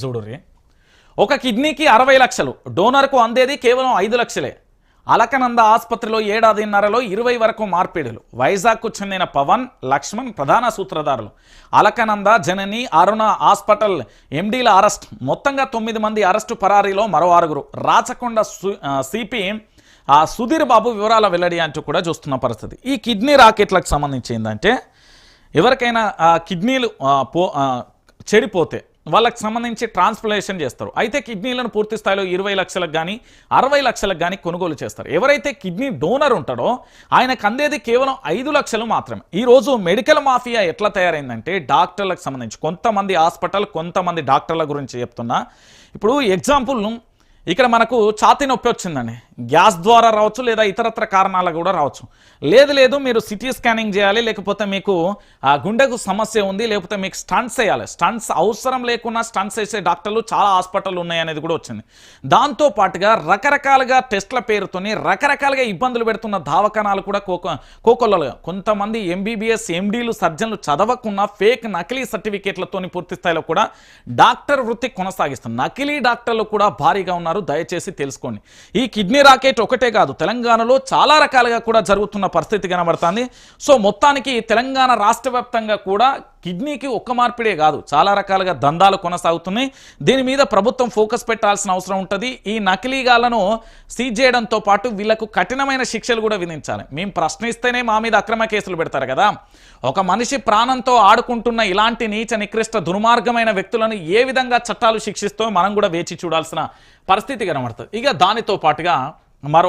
చూడుర్రి ఒక కిడ్నీకి 60 లక్షలు, డోనర్కు అందేది కేవలం 5 లక్షలే. అలకనంద ఆసుపత్రిలో ఏడాదిన్నరలో 20 వరకు మార్పిడులు. వైజాగ్కు చెందిన పవన్, లక్ష్మణ్ ప్రధాన సూత్రధారులు. అలకనంద, జనని, అరుణ హాస్పిటల్ ఎండీల అరెస్ట్. మొత్తంగా 9 మంది అరెస్టు, పరారీలో మరో 6. రాచకొండ సిపి సుధీర్ బాబు వివరాల వెల్లడి అంటూ కూడా చూస్తున్న పరిస్థితి. ఈ కిడ్నీ రాకెట్లకు సంబంధించి ఏంటంటే, ఎవరికైనా కిడ్నీలు చెడిపోతే వాళ్ళకి సంబంధించి ట్రాన్స్ప్లాంటేషన్ చేస్తారు. అయితే కిడ్నీలను పూర్తి స్థాయిలో 20 లక్షలకు కానీ 60 లక్షలకు కానీ కొనుగోలు చేస్తారు. ఎవరైతే కిడ్నీ డోనర్ ఉంటాడో ఆయనకు అందేది కేవలం 5 లక్షలు మాత్రమే. ఈరోజు మెడికల్ మాఫియా ఎట్లా తయారైందంటే, డాక్టర్లకు సంబంధించి కొంతమంది హాస్పిటల్, కొంతమంది డాక్టర్ల గురించి చెప్తున్నా. ఇప్పుడు ఎగ్జాంపుల్, ఇక్కడ మనకు ఛాతీ నొప్పి వచ్చిందండి, గ్యాస్ ద్వారా రావచ్చు లేదా ఇతరత్ర కారణాలు కూడా రావచ్చు. లేదు మీరు సిటీ స్కానింగ్ చేయాలి, లేకపోతే మీకు గుండెకు సమస్య ఉంది, లేకపోతే మీకు స్టంట్స్ వేయాలి. స్టంట్స్ అవసరం లేకుండా స్టంట్స్ వేసే డాక్టర్లు చాలా హాస్పిటల్ ఉన్నాయి అనేది కూడా వచ్చింది. దాంతో పాటుగా రకరకాలుగా టెస్ట్ల పేరుతోని రకరకాలుగా ఇబ్బందులు పెడుతున్న దవాఖానాలు కూడా కోకొల్లలుగా. కొంతమంది ఎంబీబీఎస్ ఎండీలు సర్జన్లు చదవకున్న ఫేక్ నకిలీ సర్టిఫికేట్లతోని పూర్తి స్థాయిలో కూడా డాక్టర్ వృత్తి కొనసాగిస్తున్నారు. నకిలీ డాక్టర్లు కూడా భారీగా ఉన్నారు, దయచేసి తెలుసుకోండి. ఈ కిడ్నీ రాకెట్ ఒకటే కాదు, తెలంగాణలో చాలా రకాలుగా కూడా జరుగుతున్న పరిస్థితి కనబడుతుంది. సో మొత్తానికి తెలంగాణ రాష్ట్ర వ్యాప్తంగా కూడా కిడ్నీకి ఒక్క మార్పిడే కాదు, చాలా రకాలుగా దందాలు కొనసాగుతున్నాయి. దీని మీద ప్రభుత్వం ఫోకస్ పెట్టాల్సిన అవసరం ఉంటుంది. ఈ నకిలీగాలను సీజ్ చేయడంతో పాటు వీళ్లకు కఠినమైన శిక్షలు కూడా విధించాలి. మేము ప్రశ్నిస్తేనే మా మీద అక్రమ కేసులు పెడతారు కదా. ఒక మనిషి ప్రాణంతో ఆడుకుంటున్న ఇలాంటి నీచ నికృష్ట దుర్మార్గమైన వ్యక్తులను ఏ విధంగా చట్టాలు శిక్షిస్తో మనం కూడా వేచి చూడాల్సిన పరిస్థితి కనబడుతుంది. ఇక దానితో పాటుగా మరో